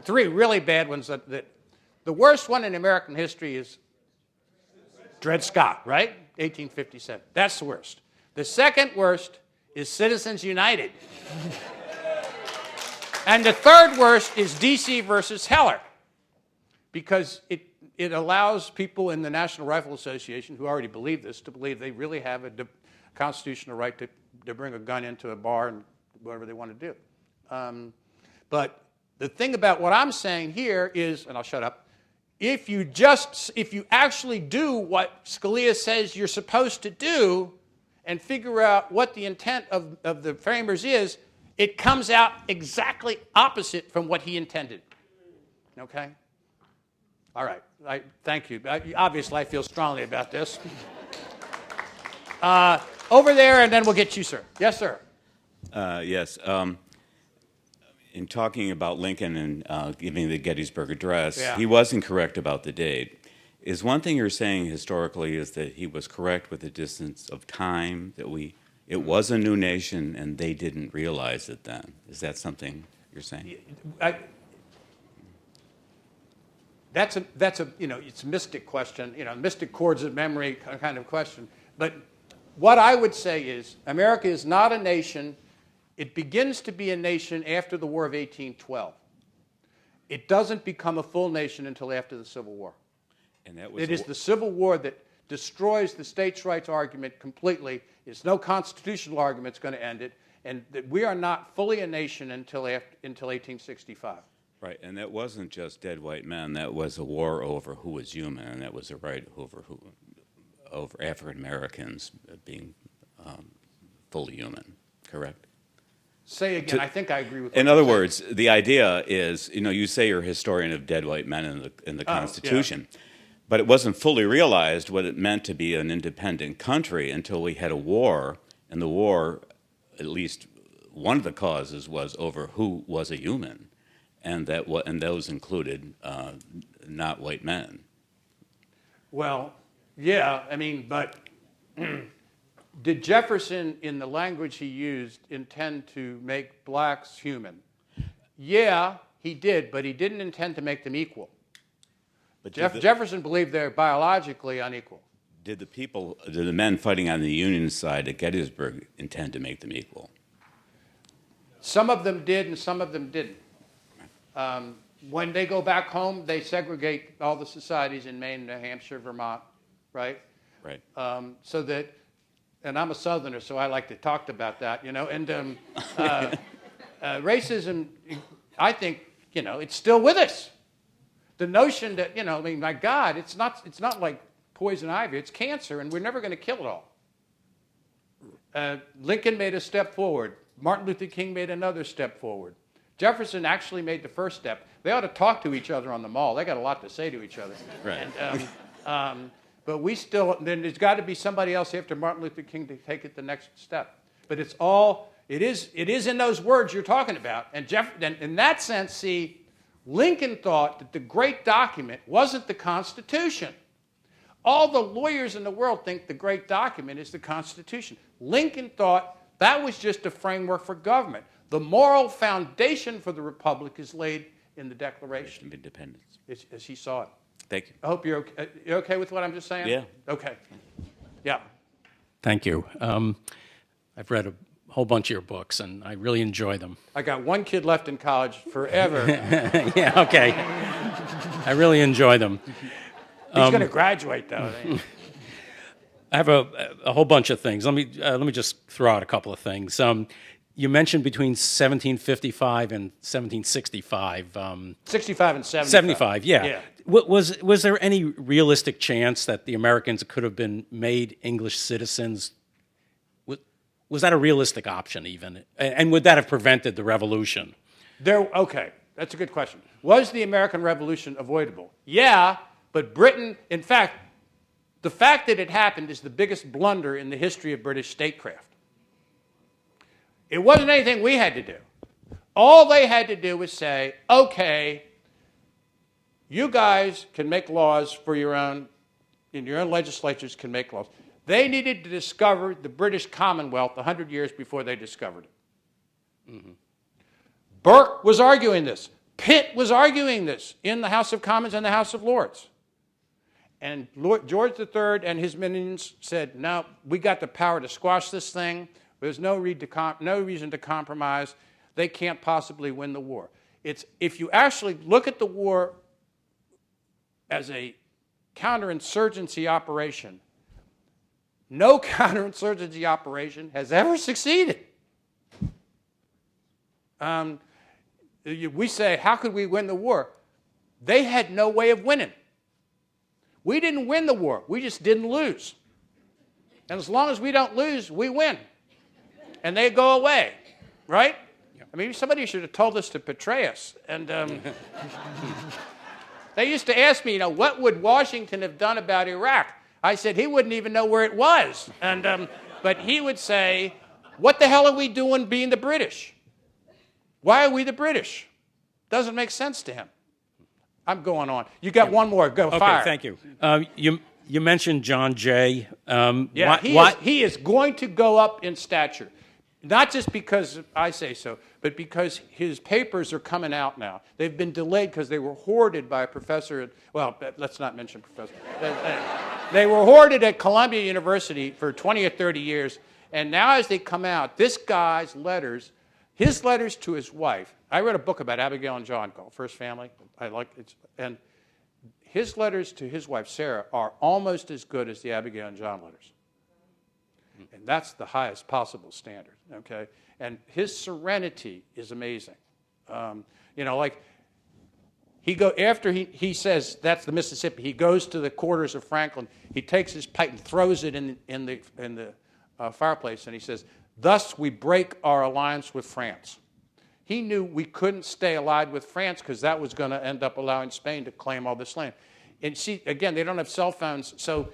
3 really bad ones. The worst one in American history is Dred Scott, right? 1857. That's the worst. The second worst is Citizens United. And the third worst is D.C. versus Heller, because it allows people in the National Rifle Association who already believe this to believe they really have a constitutional right to bring a gun into a bar and whatever they want to do. But the thing about what I'm saying here is, and I'll shut up, if you actually do what Scalia says you're supposed to do and figure out what the intent of the framers is, it comes out exactly opposite from what he intended. Okay? All right. Thank you. Obviously, I feel strongly about this. Over there, and then we'll get you, sir. Yes, sir. Yes. In talking about Lincoln and giving the Gettysburg Address, Yeah. He was incorrect about the date. Is one thing you're saying historically is that he was correct with the distance of time, that it was a new nation and they didn't realize it then? Is that something you're saying? That's a it's a mystic question, mystic chords of memory kind of question. But what I would say is America is not a nation. It begins to be a nation after the War of 1812. It doesn't become a full nation until after the Civil War. And that was It is the Civil War that destroys the states' rights argument completely. It's no constitutional argument that's going to end it. And that we are not fully a nation until 1865. Right, and that wasn't just dead white men. That was a war over who was human, and that was a right over African Americans being fully human. Correct. Say again. I think I agree with. In other words, the idea is, you say you're a historian of dead white men in the Constitution, but it wasn't fully realized what it meant to be an independent country until we had a war, and the war, at least one of the causes, was over who was a human. And those included not white men. Well, yeah, but did Jefferson, in the language he used, intend to make blacks human? Yeah, he did, but he didn't intend to make them equal. But Jefferson believed they're biologically unequal. Did the men fighting on the Union side at Gettysburg intend to make them equal? Some of them did, and some of them didn't. When they go back home, they segregate all the societies in Maine, New Hampshire, Vermont, right? Right. So that, and I'm a Southerner, so I like to talk about that, And racism, I think, it's still with us. The notion that, my God, it's not like poison ivy; it's cancer, and we're never going to kill it all. Lincoln made a step forward. Martin Luther King made another step forward. Jefferson actually made the first step. They ought to talk to each other on the mall. They got a lot to say to each other. Right. And, but we still, then there's got to be somebody else after Martin Luther King to take it the next step. But it is in those words you're talking about. And in that sense, see, Lincoln thought that the great document wasn't the Constitution. All the lawyers in the world think the great document is the Constitution. Lincoln thought that was just a framework for government. The moral foundation for the republic is laid in the Declaration of Independence, as he saw it. Thank you. I hope you're okay. You're okay with what I'm just saying? Yeah. Okay. Yeah. Thank you. I've read a whole bunch of your books, and I really enjoy them. I got one kid left in college forever. Yeah, okay. I really enjoy them. He's going to graduate, though. I have a whole bunch of things. Let me just throw out a couple of things. You mentioned between 1755 and 1765. 65 and 75. 75, yeah. Was there any realistic chance that the Americans could have been made English citizens? Was that a realistic option even? And would that have prevented the revolution? Okay, that's a good question. Was the American Revolution avoidable? Yeah, but Britain, in fact, the fact that it happened is the biggest blunder in the history of British statecraft. It wasn't anything we had to do. All they had to do was say, okay, you guys can make laws for your own legislatures can make laws. They needed to discover the British Commonwealth 100 years before they discovered it. Mm-hmm. Burke was arguing this. Pitt was arguing this in the House of Commons and the House of Lords. And George III and his minions said, no, we got the power to squash this thing. There's no reason to compromise. They can't possibly win the war. If you actually look at the war as a counterinsurgency operation, no counterinsurgency operation has ever succeeded. We say, how could we win the war? They had no way of winning. We didn't win the war. We just didn't lose. And as long as we don't lose, we win. And they go away, right? Yep. I mean, somebody should have told us to betray us. And they used to ask me, what would Washington have done about Iraq? I said he wouldn't even know where it was. And but he would say, what the hell are we doing being the British? Why are we the British? Doesn't make sense to him. I'm going on. You got one more. Go, fire. Okay, thank you. You mentioned John Jay. He is going to go up in stature. not just because I say so, but because his papers are coming out now. They've been delayed because they were hoarded by a professor well, let's not mention professor. They were hoarded at Columbia University for 20 or 30 years, and now as they come out, this guy's letters, his letters to his wife, I read a book about Abigail and John called First Family. I like it, and his letters to his wife, Sarah, are almost as good as the Abigail and John letters. And that's the highest possible standard, okay? And his serenity is amazing. Like after he says that's the Mississippi, he goes to the quarters of Franklin. He takes his pipe and throws it in the fireplace, and he says, "Thus we break our alliance with France." He knew we couldn't stay allied with France because that was going to end up allowing Spain to claim all this land. And see, again, they don't have cell phones, so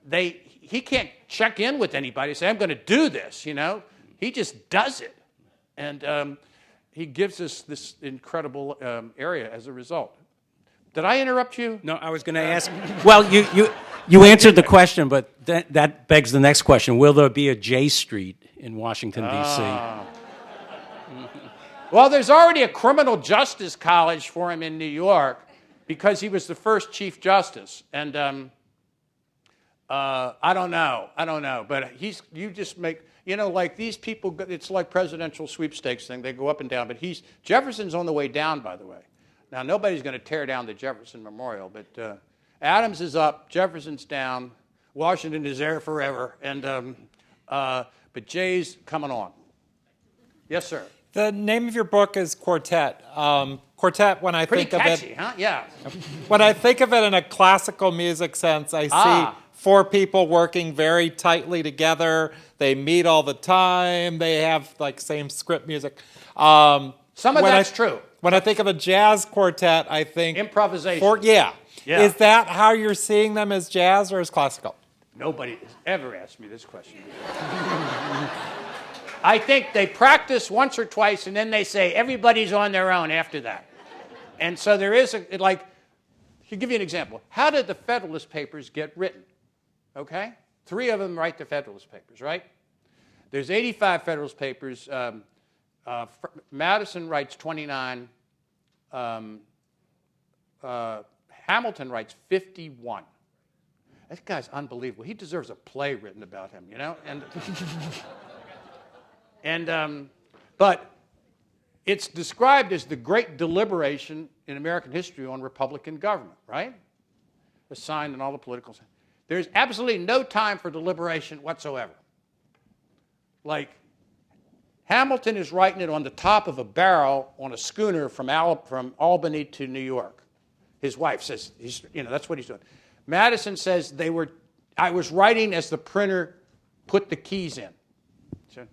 he can't check in with anybody and say, "I'm going to do this," He just does it. And he gives us this incredible area as a result. Did I interrupt you? No, I was going to ask. Well, you answered the question, but that begs the next question. Will there be a J Street in Washington, D.C.? Well, there's already a criminal justice college for him in New York because he was the first Chief Justice. And I don't know. But you just make, like these people, it's like presidential sweepstakes thing. They go up and down. But Jefferson's on the way down, by the way. Now, nobody's going to tear down the Jefferson Memorial, but Adams is up, Jefferson's down, Washington is there forever, and but Jay's coming on. Yes, sir. The name of your book is Quartet. Quartet, when I Pretty think catchy, of it, huh? Yeah. when I think of it in a classical music sense, I see four people working very tightly together. They meet all the time. They have like same script music. Some of that's true. When I think of a jazz quartet, I think improvisation. Yeah. Yeah. Is that how you're seeing them, as jazz or as classical? Nobody has ever asked me this question. I think they practice once or twice, and then they say everybody's on their own after that. And so there is to give you an example. How did the Federalist Papers get written? Okay? 3 of them write the Federalist Papers, right? There's 85 Federalist Papers. Madison writes 29. Hamilton writes 51. That guy's unbelievable. He deserves a play written about him, But it's described as the great deliberation in American history on Republican government, right? Assigned in all the political. There's absolutely no time for deliberation whatsoever. Like, Hamilton is writing it on the top of a barrel on a schooner from Albany to New York. His wife says, that's what he's doing. Madison says I was writing as the printer put the keys in. So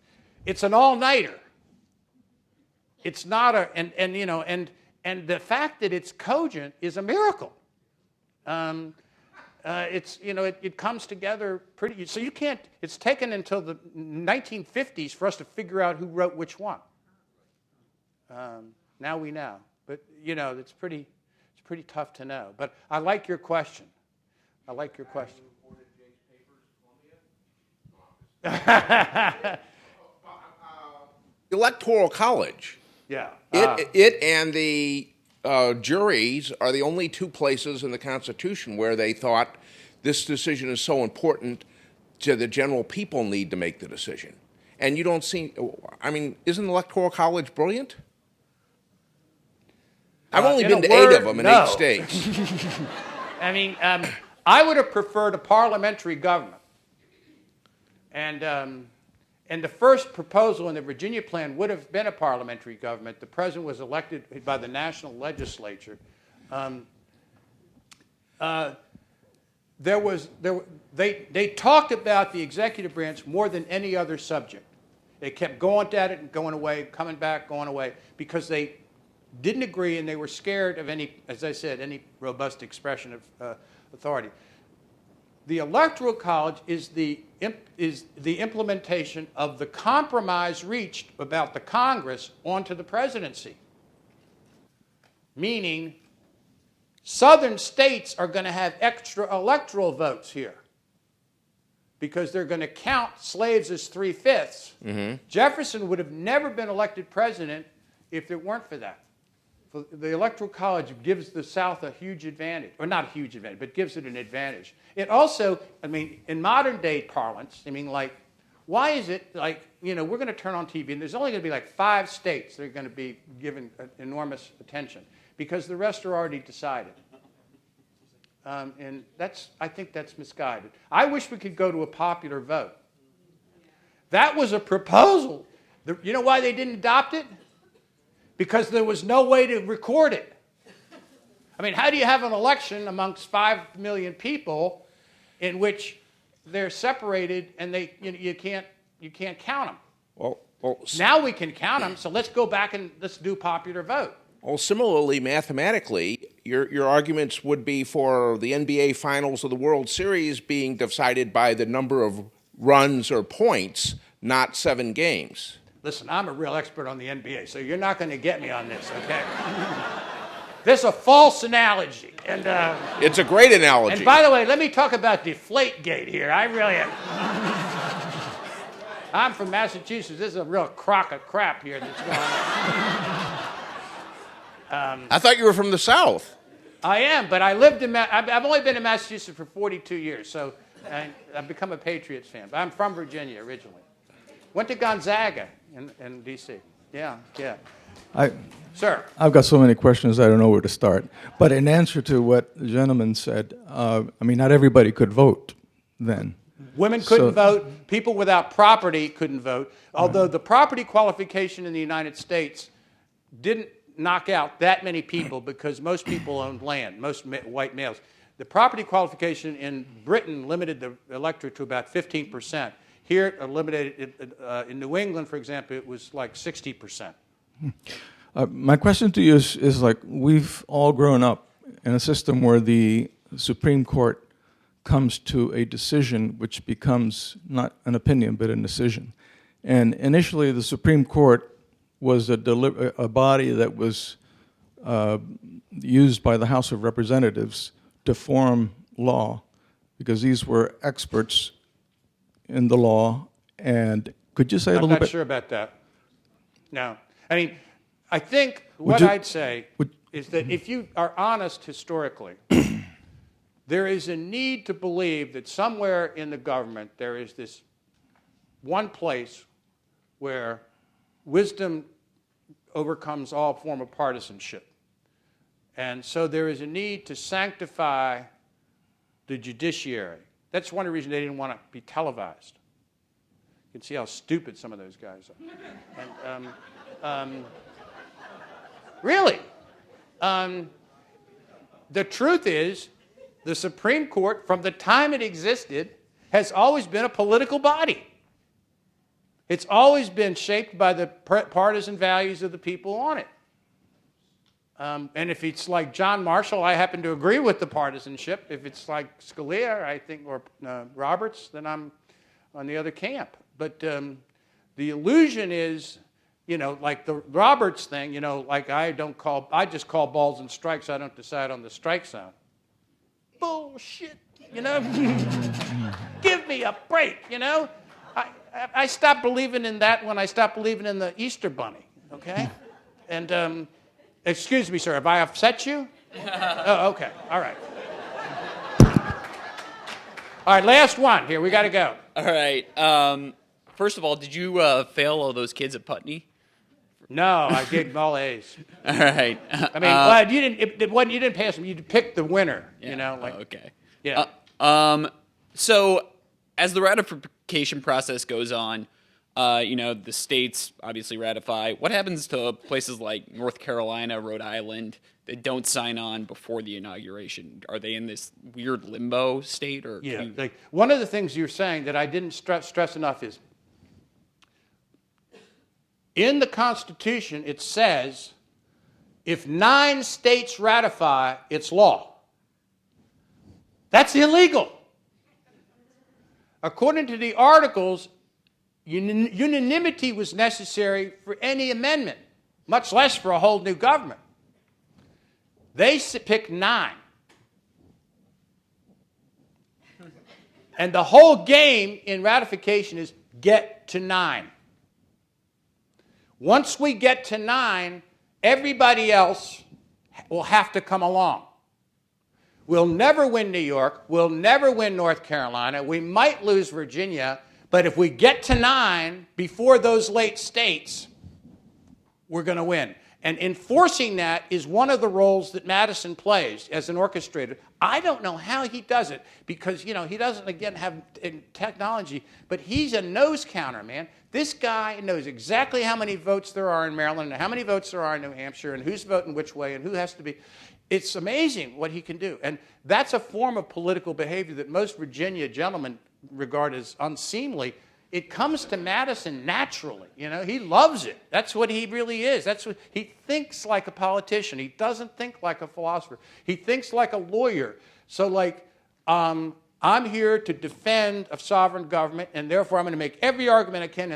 it's an all-nighter. It's not and the fact that it's cogent is a miracle. It comes together pretty. So you can't. It's taken until the 1950s for us to figure out who wrote which one. Now we know, but it's pretty tough to know. But I like your question. Electoral College. Yeah. It and the juries are the only 2 places in the Constitution where they thought this decision is so important to the general people need to make the decision. And you don't see, isn't the Electoral College brilliant? I've only been to 8 of them in 8 states. I would have preferred a parliamentary government. And the first proposal in the Virginia plan would have been a parliamentary government. The president was elected by the national legislature. They talked about the executive branch more than any other subject. They kept going at it and going away, coming back, going away, because they didn't agree and they were scared of any robust expression of authority. The Electoral College is the implementation of the compromise reached about the Congress onto the presidency. Meaning, southern states are going to have extra electoral votes here. because they're going to count slaves as 3/5. Jefferson would have never been elected president if it weren't for that. The Electoral College gives the South a huge advantage, or not a huge advantage, but gives it an advantage. It also, I mean, in modern day parlance, I mean, like, why is it like, we're going to turn on TV and there's only going to be like 5 states that are going to be given enormous attention because the rest are already decided. And I think that's misguided. I wish we could go to a popular vote. That was a proposal. You know why they didn't adopt it? Because there was no way to record it. I mean, how do you have an election amongst 5 million people in which they're separated and you can't count them? Well, Now we can count them, so let's go back and let's do popular vote. Well, similarly, mathematically, your arguments would be for the NBA Finals or the World Series being decided by the number of runs or points, not 7 games. Listen, I'm a real expert on the NBA, so you're not going to get me on this, okay? This is a false analogy. And It's a great analogy. And by the way, let me talk about Deflategate here. I really am. I'm from Massachusetts. This is a real crock of crap here that's going on. I thought you were from the South. I am, but I lived in. I've only been in Massachusetts for 42 years, so I've become a Patriots fan. But I'm from Virginia originally. Went to Gonzaga in D.C. Yeah. Sir. I've got so many questions, I don't know where to start. But in answer to what the gentleman said, I mean, not everybody could vote then. Women couldn't vote. People without property couldn't vote. Although the property qualification in the United States didn't knock out that many people because most people owned land, most white males. The property qualification in Britain limited the electorate to about 15%. Here, it eliminated in New England, for example, it was like 60%. My question to you is like, we've all grown up in a system where the Supreme Court comes to a decision which becomes not an opinion, but a decision. And initially, the Supreme Court was a body that was used by the House of Representatives to form law, because these were experts in the law. And could you say a little bit? I'm not sure about that. No. I mean, I think what I'd say is that if you are honest historically, there is a need to believe that somewhere in the government there is this one place where wisdom overcomes all form of partisanship. And so there is a need to sanctify the judiciary. That's one of the reasons they didn't want to be televised. You can see how stupid some of those guys are. And, really. The truth is, the Supreme Court, from the time it existed, has always been a political body. It's always been shaped by the partisan values of the people on it. And if it's like John Marshall, I happen to agree with the partisanship. If it's like Scalia, I think, or Roberts, then I'm on the other camp. But the illusion is, like the Roberts thing, like I just call balls and strikes. I don't decide on the strike zone. Bullshit, Give me a break, I stopped believing in that when I stopped believing in the Easter Bunny, okay? And, excuse me, sir, have I upset you? Oh, okay, all right. All right, last one here, we got to go. All right. First of all, did you fail all those kids at Putney? No, I did all A's. All right. I mean, well, you didn't pass them. You picked the winner. Yeah. Okay. Yeah. So as the ratification process goes on, the states obviously ratify. What happens to places like North Carolina, Rhode Island that don't sign on before the inauguration? Are they in this weird limbo state? Or yeah. Like one of the things you're saying that I didn't stress enough is, in the Constitution, it says, if 9 states ratify, it's law. That's illegal. According to the Articles, unanimity was necessary for any amendment, much less for a whole new government. They picked 9. And the whole game in ratification is get to 9. Once we get to 9, everybody else will have to come along. We'll never win New York. We'll never win North Carolina. We might lose Virginia. But if we get to 9 before those late states, we're going to win. And enforcing that is one of the roles that Madison plays as an orchestrator. I don't know how he does it because, he doesn't, again, have technology, but he's a nose counter, man. This guy knows exactly how many votes there are in Maryland and how many votes there are in New Hampshire and who's voting which way and who has to be. It's amazing what he can do. And that's a form of political behavior that most Virginia gentlemen regard as unseemly. It comes to Madison naturally. He loves it. That's what he really is. That's what he thinks like a politician. He doesn't think like a philosopher. He thinks like a lawyer. So, I'm here to defend a sovereign government, and therefore I'm going to make every argument I can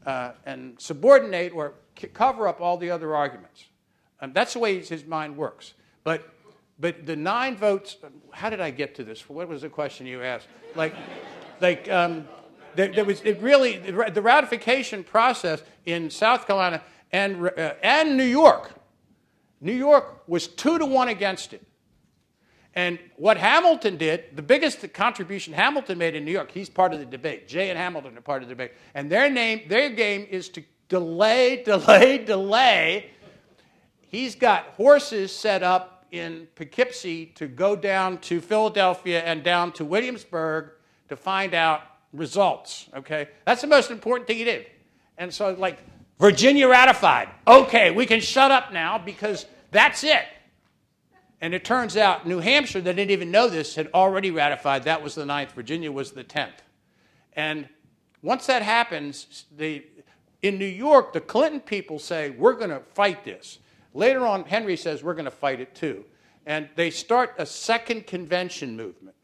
and subordinate or cover up all the other arguments. That's the way his mind works. But the 9 votes. How did I get to this? What was the question you asked? There was the ratification process in South Carolina and New York. New York was 2-1 against it. And what Hamilton did, the biggest contribution Hamilton made in New York, he's part of the debate. Jay and Hamilton are part of the debate. And their game is to delay. He's got horses set up in Poughkeepsie to go down to Philadelphia and down to Williamsburg to find out results, okay? That's the most important thing he did. And so, Virginia ratified. Okay, we can shut up now because that's it. And it turns out New Hampshire, they didn't even know this, had already ratified. That was the 9th. Virginia was the 10th. And once that happens, in New York, the Clinton people say, we're going to fight this. Later on, Henry says, we're going to fight it too. And they start a second convention movement.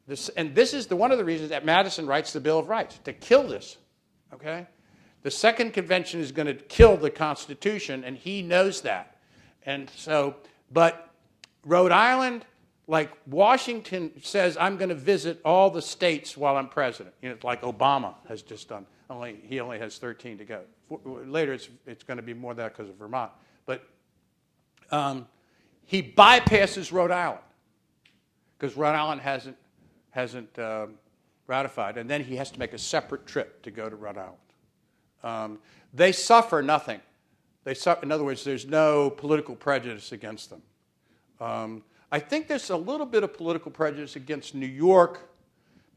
This is one of the reasons that Madison writes the Bill of Rights, to kill this, okay? The second convention is going to kill the Constitution, and he knows that. And so, but Rhode Island, like Washington says, I'm going to visit all the states while I'm president. Like Obama has just done. He only has 13 to go. Later, it's going to be more than that because of Vermont. But he bypasses Rhode Island because Rhode Island hasn't ratified, and then he has to make a separate trip to go to Rhode Island. They suffer nothing. In other words, there's no political prejudice against them. I think there's a little bit of political prejudice against New York,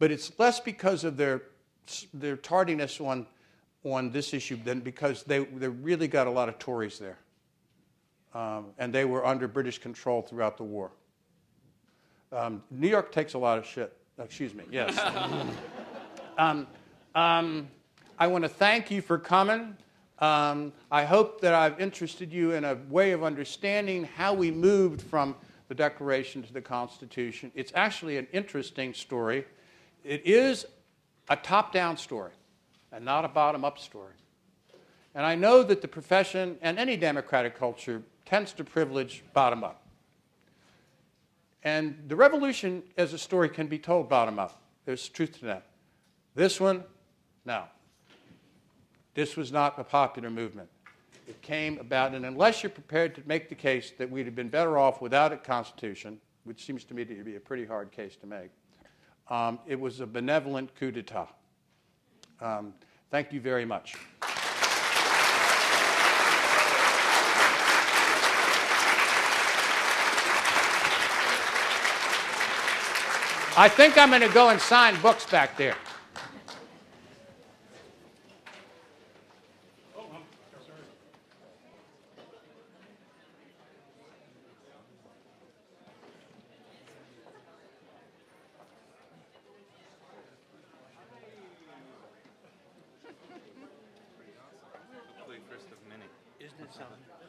but it's less because of their tardiness on this issue than because they really got a lot of Tories there. And they were under British control throughout the war. New York takes a lot of shit. Excuse me, yes. I want to thank you for coming. I hope that I've interested you in a way of understanding how we moved from the Declaration to the Constitution. It's actually an interesting story. It is a top-down story and not a bottom-up story. And I know that the profession and any democratic culture tends to privilege bottom-up. And the revolution as a story can be told bottom-up. There's truth to that. This one, no. This was not a popular movement. It came about, and unless you're prepared to make the case that we'd have been better off without a constitution, which seems to me to be a pretty hard case to make, it was a benevolent coup d'etat. Thank you very much. I think I'm going to go and sign books back there. Isn't it something?